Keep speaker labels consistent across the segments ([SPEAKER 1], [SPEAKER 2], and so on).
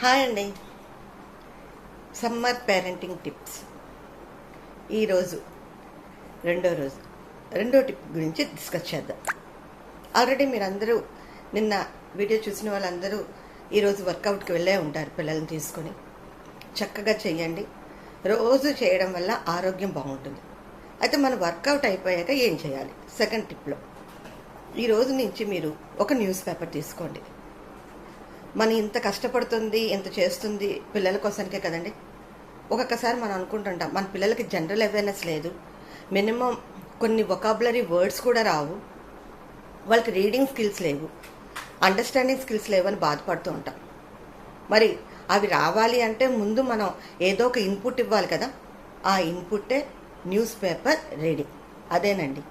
[SPEAKER 1] Hi అండి. Summer parenting tips. ఈరోజు రెండో టిప్ గురించి డిస్కస్ చేద్దాం. ఆల్రెడీ మీరందరూ నిన్న వీడియో చూసిన వాళ్ళందరూ ఈరోజు వర్కౌట్కి వెళ్ళే ఉంటారు. పిల్లల్ని తీసుకొని చక్కగా చేయండి. రోజు చేయడం వల్ల ఆరోగ్యం బాగుంటుంది. అయితే మన వర్కౌట్ అయిపోయాక ఏం చేయాలి? సెకండ్ టిప్లో ఈరోజు నుంచి మీరు ఒక న్యూస్ పేపర్ తీసుకోండి. మనం ఇంత కష్టపడుతుంది, ఇంత చేస్తుంది పిల్లల కోసానికే కదండి. ఒక్కొక్కసారి మనం అనుకుంటుంటాం మన పిల్లలకి జనరల్ అవేర్నెస్ లేదు, మినిమం కొన్ని వొకాబులరీ వర్డ్స్ కూడా రావు, వాళ్ళకి రీడింగ్ స్కిల్స్ లేవు, అండర్స్టాండింగ్ స్కిల్స్ లేవు అని బాధపడుతూ ఉంటాం. మరి అవి రావాలి అంటే ముందు మనం ఏదో ఒక ఇన్పుట్ ఇవ్వాలి కదా. ఆ ఇన్పుట్టే న్యూస్ పేపర్ రీడింగ్. అదేనండి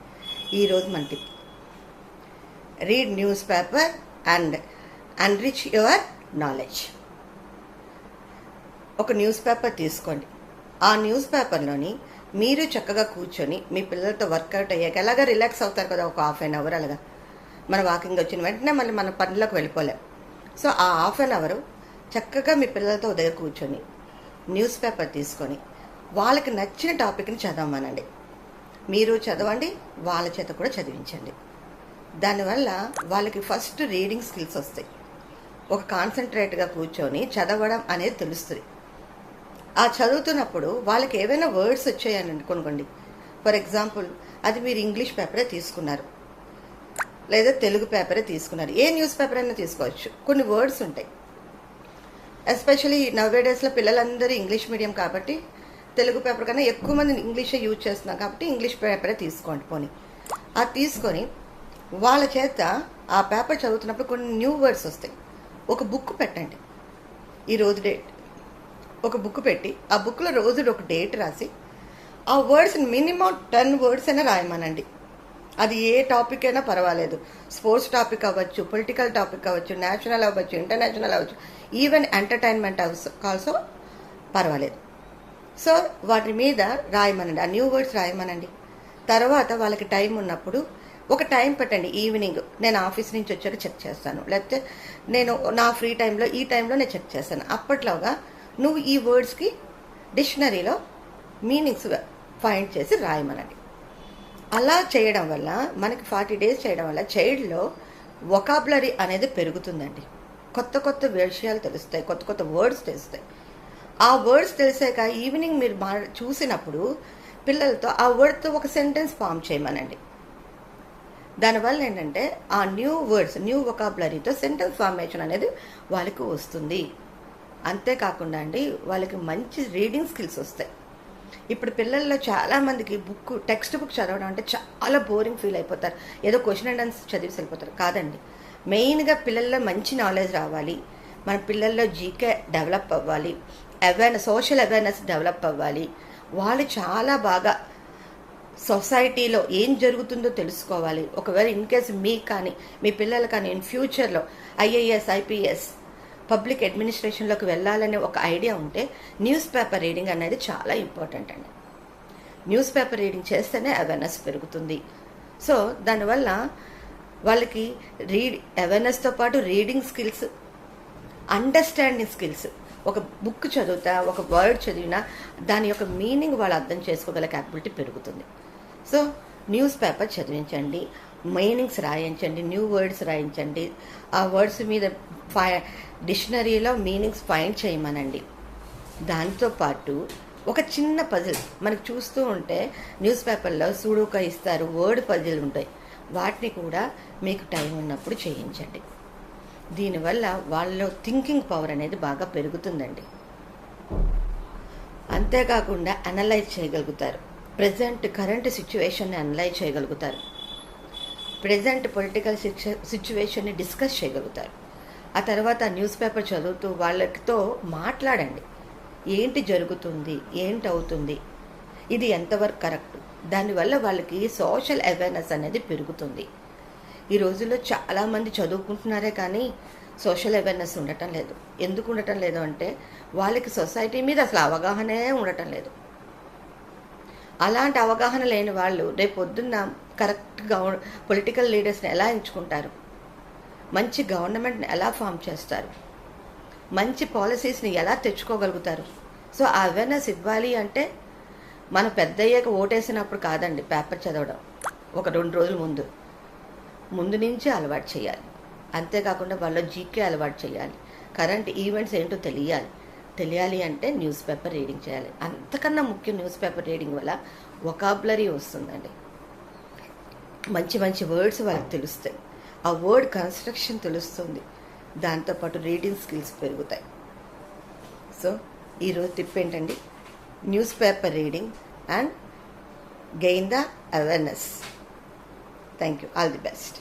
[SPEAKER 1] ఈరోజు మన tip. Read news paper and enrich your knowledge. ఒక న్యూస్ పేపర్ తీసుకోండి. ఆ న్యూస్ పేపర్లోని మీరు చక్కగా కూర్చొని మీ పిల్లలతో వర్కౌట్ అయ్యాక ఎలాగా రిలాక్స్ అవుతారు కదా, ఒక హాఫ్ అన్ అవర్ అలాగా. మన వాకింగ్ వచ్చిన వెంటనే మళ్ళీ మన పనులకు వెళ్ళిపోలేం. సో ఆ హాఫ్ అన్ అవర్ చక్కగా మీ పిల్లలతో దగ్గర కూర్చొని న్యూస్ పేపర్ తీసుకొని వాళ్ళకి నచ్చిన టాపిక్ని చదవమనండి. మీరు చదవండి, వాళ్ళ చేత కూడా చదివించండి. దానివల్ల వాళ్ళకి ఫస్ట్ రీడింగ్ స్కిల్స్ వస్తాయి. ఒక కాన్సన్ట్రేట్గా కూర్చొని చదవడం అనేది తెలుస్తుంది. ఆ చదువుతున్నప్పుడు వాళ్ళకి ఏవైనా వర్డ్స్ వచ్చాయని అనుకోండి. ఫర్ ఎగ్జాంపుల్, అది మీరు ఇంగ్లీష్ పేపరే తీసుకున్నారు లేదా తెలుగు పేపరే తీసుకున్నారు, ఏ న్యూస్ పేపర్ అయినా తీసుకోవచ్చు. కొన్ని వర్డ్స్ ఉంటాయి. ఎస్పెషలీ నవ్వేడేస్లో పిల్లలందరూ ఇంగ్లీష్ మీడియం కాబట్టి తెలుగు పేపర్ కన్నా ఎక్కువ మంది ఇంగ్లీషే యూజ్ చేస్తున్నాం కాబట్టి ఇంగ్లీష్ పేపరే తీసుకోండి. పోనీ అది తీసుకొని వాళ్ళ చేత ఆ పేపర్ చదువుతున్నప్పుడు కొన్ని న్యూ వర్డ్స్ వస్తాయి. ఒక బుక్ పెట్టండి. ఈరోజు డేట్ ఒక బుక్ పెట్టి ఆ బుక్లో రోజు ఒక డేట్ రాసి ఆ వర్డ్స్ మినిమం 10 వర్డ్స్ అయినా రాయమనండి. అది ఏ టాపిక్ అయినా పర్వాలేదు. స్పోర్ట్స్ టాపిక్ అవ్వచ్చు, పొలిటికల్ టాపిక్ అవ్వచ్చు, నేషనల్ అవ్వచ్చు, ఇంటర్నేషనల్ అవ్వచ్చు, ఈవెన్ ఎంటర్టైన్మెంట్ ఆల్సో పర్వాలేదు. సో వాటి మీద రాయమనండి, ఆ న్యూ వర్డ్స్ రాయమనండి. తర్వాత వాళ్ళకి టైం ఉన్నప్పుడు ఒక టైం పెట్టండి. ఈవినింగ్ నేను ఆఫీస్ నుంచి వచ్చాక చెక్ చేస్తాను, లేకపోతే నేను నా ఫ్రీ టైంలో ఈ టైంలో నేను చెక్ చేస్తాను. అప్పట్లోగా నువ్వు ఈ వర్డ్స్కి డిక్షనరీలో మీనింగ్స్ ఫైండ్ చేసి రాయమనండి. అలా చేయడం వల్ల మనకి 40 days చేయడం వల్ల చైల్డ్లో వొకాబులరీ అనేది పెరుగుతుందండి. కొత్త కొత్త విషయాలు తెలుస్తాయి, కొత్త కొత్త వర్డ్స్ తెలుస్తాయి. ఆ వర్డ్స్ తెలిసాక ఈవినింగ్ మీరు చూసినప్పుడు పిల్లలతో ఆ వర్డ్తో ఒక సెంటెన్స్ ఫామ్ చేయమనండి. దానివల్ల ఏంటంటే ఆ న్యూ వర్డ్స్, న్యూ వొకాబులరీతో సెంటెన్స్ ఫార్మేషన్ అనేది వాళ్ళకి వస్తుంది. అంతేకాకుండా అండి వాళ్ళకి మంచి రీడింగ్ స్కిల్స్ వస్తాయి. ఇప్పుడు పిల్లల్లో చాలామందికి టెక్స్ట్ బుక్ చదవడం అంటే చాలా బోరింగ్ ఫీల్ అయిపోతారు. ఏదో క్వశ్చన్ అండ్ ఆన్సర్ చదివేసి వెళ్ళిపోతారు. కాదండి, మెయిన్గా పిల్లల్లో మంచి నాలెడ్జ్ రావాలి, మన పిల్లల్లో జీకే డెవలప్ అవ్వాలి, సోషల్ అవేర్నెస్ డెవలప్ అవ్వాలి. వాళ్ళు చాలా బాగా సొసైటీలో ఏం జరుగుతుందో తెలుసుకోవాలి. ఒకవేళ ఇన్ కేసు మీకు కానీ మీ పిల్లలు కానీ ఇన్ ఫ్యూచర్లో ఐఏఎస్, ఐపీఎస్, పబ్లిక్ అడ్మినిస్ట్రేషన్లోకి వెళ్ళాలనే ఒక ఐడియా ఉంటే న్యూస్ పేపర్ రీడింగ్ అనేది చాలా ఇంపార్టెంట్ అండి. న్యూస్ పేపర్ రీడింగ్ చేస్తేనే అవేర్నెస్ పెరుగుతుంది. సో దానివల్ల వాళ్ళకి అవేర్నెస్తో పాటు రీడింగ్ స్కిల్స్, అండర్స్టాండింగ్ స్కిల్స్, ఒక బుక్ చదువుతా ఒక వర్డ్ చదివినా దాని యొక్క మీనింగ్ వాళ్ళు అర్థం చేసుకోగల క్యాపబిలిటీ పెరుగుతుంది. సో న్యూస్ పేపర్ చదివించండి, మీనింగ్స్ రాయించండి, న్యూ వర్డ్స్ రాయించండి. ఆ వర్డ్స్ మీద డిక్షనరీలో మీనింగ్స్ ఫైండ్ చేయమనండి. దాంతోపాటు ఒక చిన్న పజిల్ మనకు చూస్తూ ఉంటే న్యూస్ పేపర్లో సూడోకా ఇస్తారు, వర్డ్ పజిల్ ఉంటాయి. వాటిని కూడా మీకు టైం ఉన్నప్పుడు చేయించండి. దీనివల్ల వాళ్ళలో థింకింగ్ పవర్ అనేది బాగా పెరుగుతుందండి. అంతేకాకుండా అనలైజ్ చేయగలుగుతారు. కరెంట్ సిచ్యువేషన్ని అనలైజ్ చేయగలుగుతారు. ప్రజెంట్ పొలిటికల్ సిచ్యువేషన్ని డిస్కస్ చేయగలుగుతారు. ఆ తర్వాత న్యూస్ పేపర్ చదువుతూ వాళ్ళతో మాట్లాడండి. ఏంటి జరుగుతుంది, ఏంటి అవుతుంది, ఇది ఎంతవరకు కరెక్ట్. దానివల్ల వాళ్ళకి సోషల్ అవేర్నెస్ అనేది పెరుగుతుంది. ఈ రోజుల్లో చాలామంది చదువుకుంటున్నారే కానీ సోషల్ అవేర్నెస్ ఉండటం లేదు. ఎందుకు ఉండటం లేదు అంటే వాళ్ళకి సొసైటీ మీద అసలు అవగాహనే ఉండటం లేదు. అలాంటి అవగాహన లేని వాళ్ళు రేపు పొద్దున్న కరెక్ట్గా పొలిటికల్ లీడర్స్ని ఎలా ఎంచుకుంటారు, మంచి గవర్నమెంట్ని ఎలా ఫామ్ చేస్తారు, మంచి పాలసీస్ని ఎలా తెచ్చుకోగలుగుతారు? సో ఆ అవేర్నెస్ ఇవ్వాలి అంటే మనం పెద్ద అయ్యాక ఓటేసినప్పుడు కాదండి పేపర్ చదవడం, ఒక 2 రోజుల ముందు నుంచే అలవాటు చేయాలి. అంతేకాకుండా వాళ్ళ జీకే అలవాటు చేయాలి. కరెంట్ ఈవెంట్స్ ఏంటో తెలియాలి అంటే న్యూస్ పేపర్ రీడింగ్ చేయాలి. అంతకన్నా ముఖ్యం న్యూస్ పేపర్ రీడింగ్ వల్ల వొకాబులరీ వస్తుందండి. మంచి మంచి వర్డ్స్ వాళ్ళకి తెలుస్తాయి, ఆ వర్డ్ కన్స్ట్రక్షన్ తెలుస్తుంది, దాంతోపాటు రీడింగ్ స్కిల్స్ పెరుగుతాయి. సో ఈరోజు టిప్ ఏంటండి, news paper reading and gain the awareness. Thank you, all the best.